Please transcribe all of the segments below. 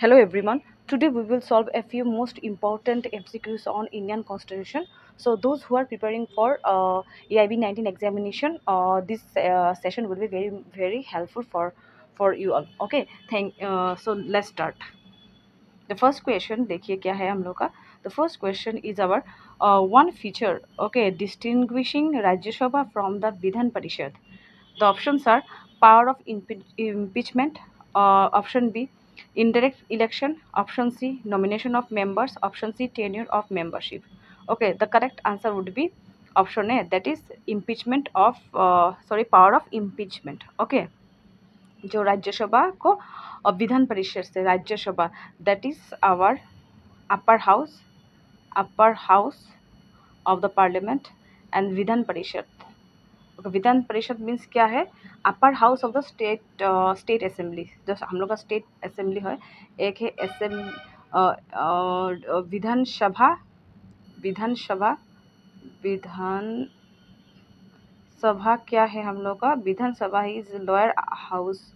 Hello everyone. Today we will solve a few most important MCQs on Indian Constitution. So those who are preparing for EIB 19 examination, this session will be very helpful for you all. Okay. So let's start. The first question देखिए क्या है हम लोग का. The first question is our one feature. Okay, distinguishing Rajya Sabha from the Vidhan Parishad. The options are power of impeachment, option B, indirect election, option C, nomination of members, option C, tenure of membership. Okay, the correct answer would be option A, that is impeachment of power of impeachment. Okay, जो राज्यसभा को विधान परिषद से Rajya Sabha, that is our upper house, upper house of the parliament, and Vidhan Parishad. Vidhan Parishad means क्या है? Upper house of the state assembly. जो हम लोग का state assembly है, एक है विधानसभा. विधानसभा विधानसभा क्या है हम लोग का? विधानसभा इज लोअर हाउस.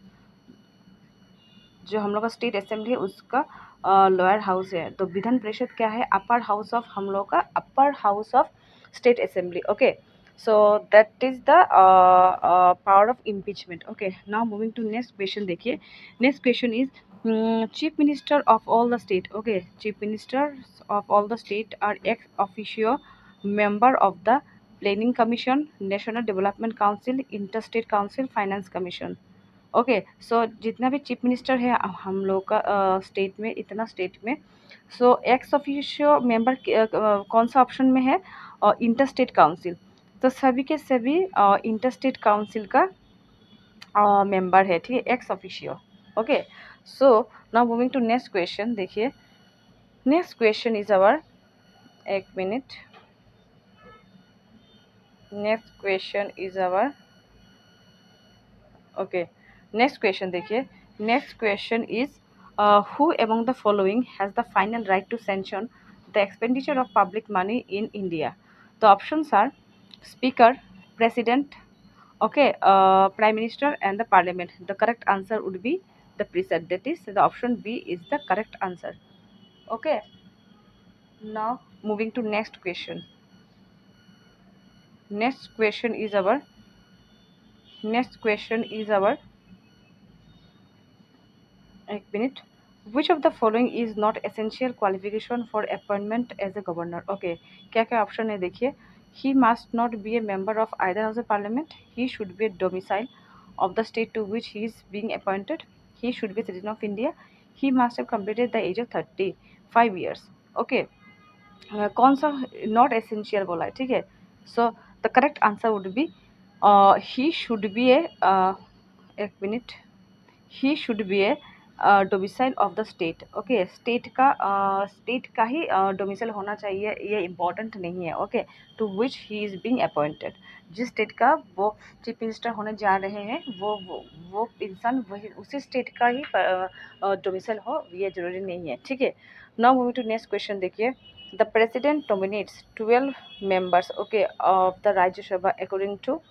जो हम लोग का स्टेट असेंबली है उसका लोअर हाउस है. तो विधान परिषद क्या है? अपर हाउस ऑफ हम लोग का upper house of state assembly. Okay, so that is the power of impeachment. Okay, now moving to next question. देखिए next question is chief minister of all the state. Okay, chief ministers of all the state are ex officio member of the planning commission, national development council, interstate council, finance commission. Okay, so जितना भी chief minister है हम लोग का state में, इतना state में, सो ex officio member कौन सा ऑप्शन में है? Interstate council. तो सभी के सभी इंटरस्टेट काउंसिल का मेंबर है, ठीक है, ex officio. Okay, so now moving to next question. देखिए नेक्स्ट क्वेश्चन इज अवर, एक मिनट, next question is our. Okay, next question देखिए. Next question is who among the following has the final right to sanction the expenditure of public money in India? The options are speaker, president, okay, prime minister, and the parliament. The correct answer would be the president. That is the option B is the correct answer. Okay, now moving to next question. Next question is our एक minute. Which of the following is not essential qualification for appointment as a governor? Okay, क्या क्या option है देखिए. He must not be a member of either house of parliament. He should be a domicile of the state to which he is being appointed. He should be a citizen of India. He must have completed the age of 35 years. Okay, कौन सा not essential बोला है? ठीक है, so the correct answer would be he should be a, एक मिनट, he should be a domicile of the state. Okay, state का ही डोमिसाइल होना चाहिए, ये इम्पॉर्टेंट नहीं है. Okay, to which he is being appointed. जिस स्टेट का वो चीफ मिनिस्टर होने जा रहे हैं, वो इंसान वही उसी स्टेट का ही डोमिसाइल हो, ये ज़रूरी नहीं है. ठीक है, now moving to next question. देखिए the president nominates 12 members, okay, of the Rajya Sabha according to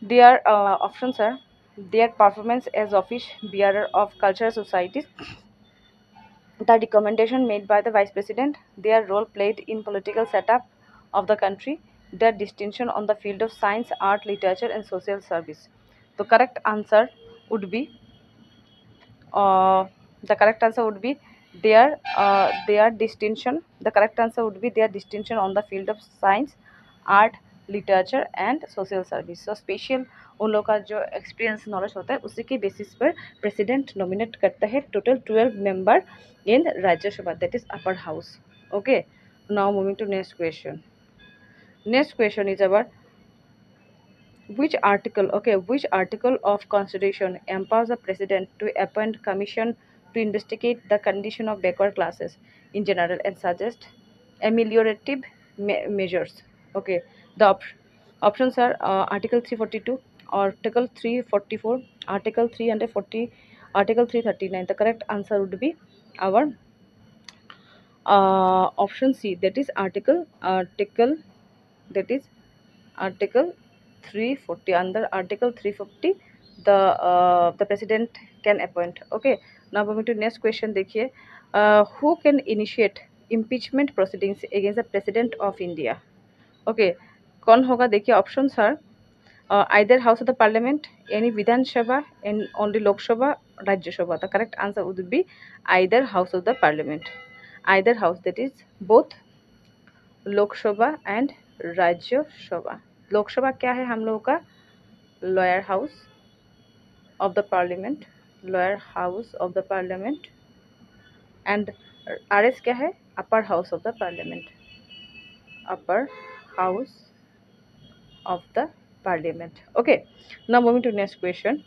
their options are their performance as office bearer of cultural societies, the recommendation made by the vice president, their role played in political setup of the country, their distinction on the field of science, art, literature, and social service. The correct answer would be uh, the correct answer would be their distinction. The correct answer would be their distinction on the field of science, art, literature and social service. So special उन लोग का जो experience knowledge होता है उसी के basis पर president nominate करता है total 12 member in Rajya Sabha, that is upper house. Okay, now moving to next question. Next question is about which article of constitution empowers the president to appoint commission to investigate the condition of backward classes in general and suggest ameliorative measures? Okay, the options are article 342, article 344, article 340, article 339. The correct answer would be our option C, that is article that is article 340. Under article 340, the president can appoint. Okay, now moving to next question देखिए, who can initiate impeachment proceedings against the president of India. Okay, कौन होगा देखिए, option sir either house of the parliament, any Vidhan Sabha, and only Lok Sabha, Rajya Sabha. The correct answer would be either house of the parliament. Either house, that is both Lok Sabha and Rajya Sabha. Lok Sabha क्या है हम लोगों का? Lower house of the parliament, lower house of the parliament, and RS क्या है? Upper house of the parliament, upper house of the parliament. Okay, now moving to next question.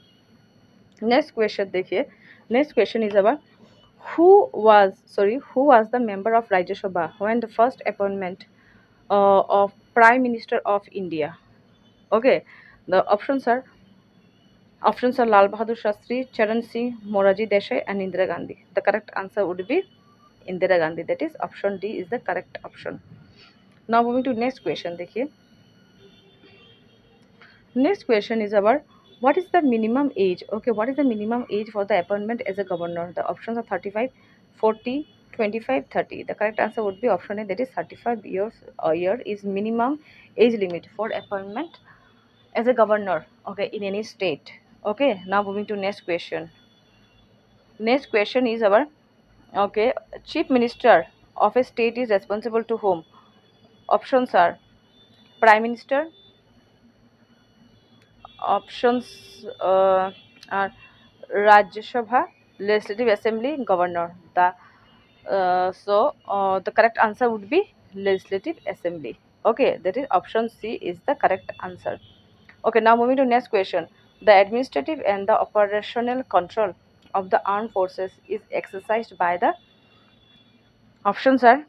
Next question देखिए, next question is about who was the member of Rajya Sabha when the first appointment of Prime Minister of India. Okay, the options are Lal Bahadur Shastri, Charan Singh, Moraji Desai, and Indira Gandhi. The correct answer would be Indira Gandhi. That is option D is the correct option. Now moving to next question देखिए, next question is about what is the minimum age? Okay, what is the minimum age for the appointment as a governor? The options are 35, 40, 25, 30. The correct answer would be option A, that is 35 years a year is minimum age limit for appointment as a governor, okay, in any state. Okay, now moving to next question. Next question is our, okay, chief minister of a state is responsible to whom? Options are prime minister, options are Rajya Sabha, Legislative Assembly, Governor. The correct answer would be Legislative Assembly. Okay, that is option C is the correct answer. Okay, now moving to next question. The administrative and the operational control of the armed forces is exercised by the, options are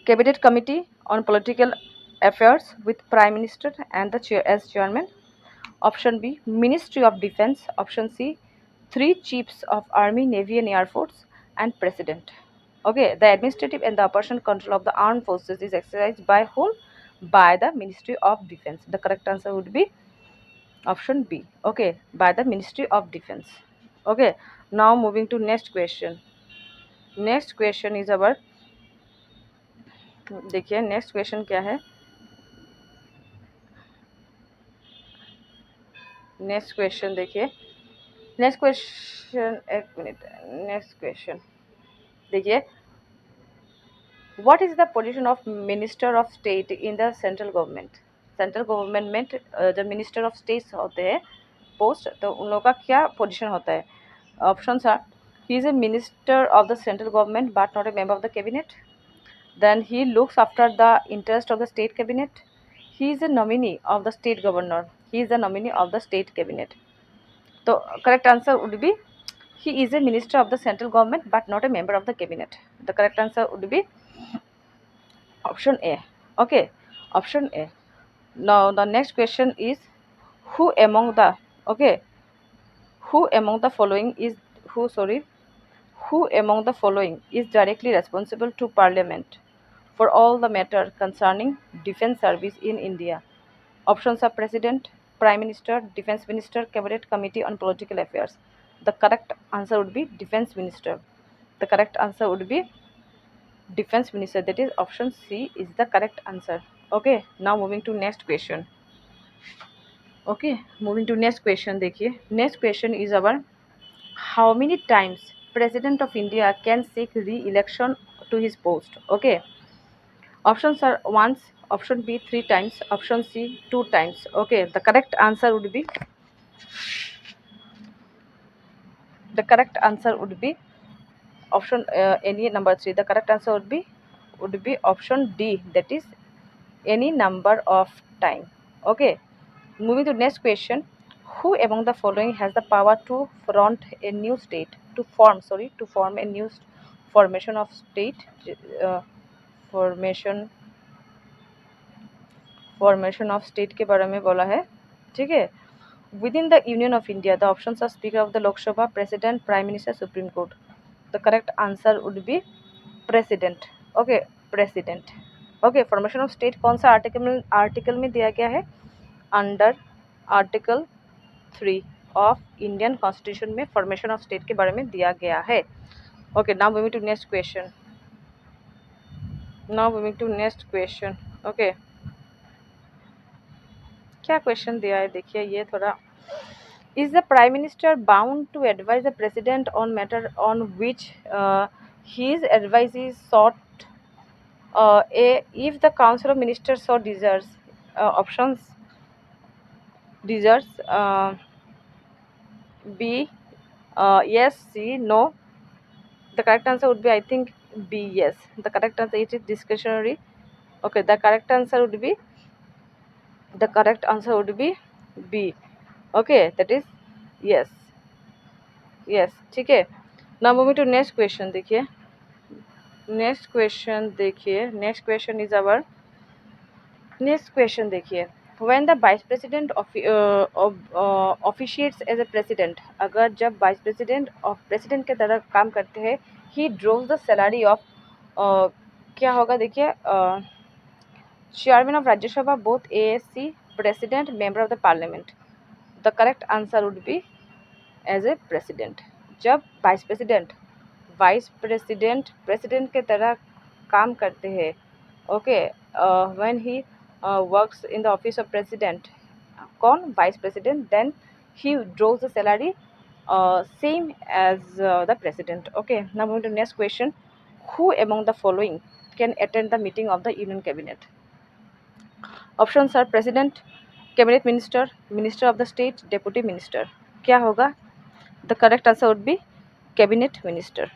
Cabinet Committee on Political Affairs with Prime Minister and the chair as chairman. Option B, Ministry of Defense. Option C, three chiefs of Army, Navy, and Air Force, and President. Okay, the administrative and the operational control of the armed forces is exercised by whom? By the Ministry of Defense. The correct answer would be option B. Okay, by the Ministry of Defense. Okay, now moving to next question. Next question is our, देखिए next question क्या है, next question देखिए, next question, एक मिनट, next question देखिए, what is the position of minister of state in the central government. Central government में जो minister of states होते हैं पोस्ट, तो उन लोगों का क्या पोजीशन होता है? Options are he is a minister of the central government but not a member of the cabinet, then he looks after the interest of the state cabinet, he is a nominee of the state governor, he is the nominee of the state cabinet. So correct answer would be he is a minister of the central government but not a member of the cabinet. The correct answer would be option A. Okay, option A. Now the next question is who among the, okay, who among the following is, who among the following is directly responsible to Parliament for all the matter concerning defense service in India? Options are President, Prime Minister, Defense Minister, Cabinet Committee on Political Affairs. The correct answer would be Defense Minister. The correct answer would be Defense Minister. That is option C is the correct answer. Okay, now moving to next question. Okay, moving to next question देखिए, next question is our how many times President of India can seek re-election to his post? Okay, options are once, option B 3 times, option C 2 times. Okay, the correct answer would be, option any number 3. The correct answer would be option D, that is any number of time. Okay, moving to next question. Who among the following has the power to front a new state, to form a new formation of state, uh, formation formation of state के बारे में बोला है, ठीक है। Within the union of India the options are speaker of the Lok Sabha, president, prime minister, supreme court. The correct answer would be president. Okay, president. Okay, formation of state कौन सा article में दिया गया है? Under article 3 of Indian constitution में formation of state के बारे में दिया गया है। Okay, now moving to next question. Okay, क्या क्वेश्चन दिया है देखिए, ये थोड़ा, is the prime minister bound to advise the president on matter on which his advice is sought? If the council of ministers so options desires, B, yes, C, no. The correct answer would be, I think, B, yes. The correct answer, it is discretionary. Okay, the correct answer would be B. Okay, that is yes. Yes, ठीक है। Now moving to next question देखिए। Next question is our next question देखिए। When the vice president officiates as a president, अगर जब vice president के तरह काम करते हैं, he draws the salary of, क्या होगा देखिए, chairman of Rajya Sabha, both ASC, president, member of the parliament. The correct answer would be as a president. जब प्रेसिडेंट के तरह काम करते हैं, okay, when he works in the office of president, कौन, vice president, then he draws the salary same as the president. Okay, now moving to next question. Who among the following can attend the meeting of the union cabinet? Options are president, cabinet minister, minister of the state, deputy minister. क्या होगा? The correct answer would be cabinet minister.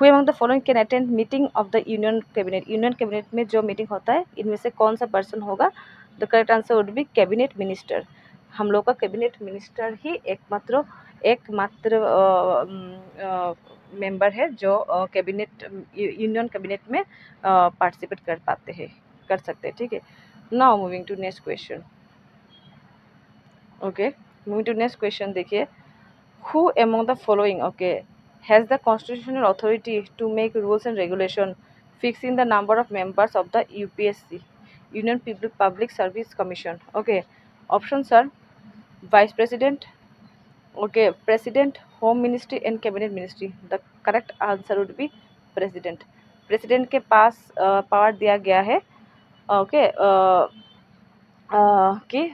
Who among the following can attend meeting of the union cabinet? Union cabinet में जो meeting होता है, इनमें से कौन सा पर्सन होगा? The correct answer would be cabinet minister. हम लोग का कैबिनेट मिनिस्टर ही एकमात्र मेंबर है जो कैबिनेट, यूनियन कैबिनेट में पार्टिसिपेट कर सकते हैं, ठीक है। Now moving to next question. Okay, moving to next question देखिए। Who among the following, okay, has the constitutional authority to make rules and regulation fixing the number of members of the UPSC, Union Public Service Commission? Okay, options are Vice President, okay, President, Home Ministry and Cabinet Ministry. The correct answer would be President. President के पास power दिया गया है, okay,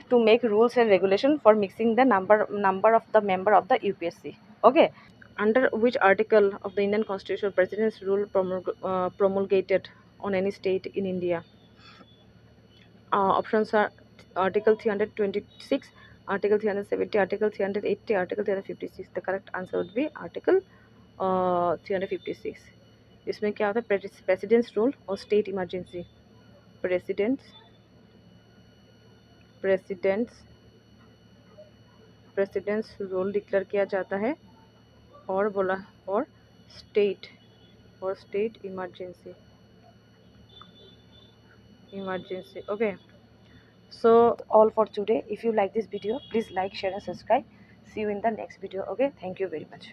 to make rules and regulation for mixing the number of the member of the UPSC. Okay, under which article of the Indian Constitution President's rule promulgated on any state in India? Options are Article 326, Article 370, Article 380, Article 356. The correct answer would be Article 356. इसमें क्या होता है? Presidents rule और state emergency. Presidents rule declare किया जाता है, और बोला, और state emergency. Okay, so all for today. If you like this video, please like, share and subscribe. See you in the next video. Okay, thank you very much.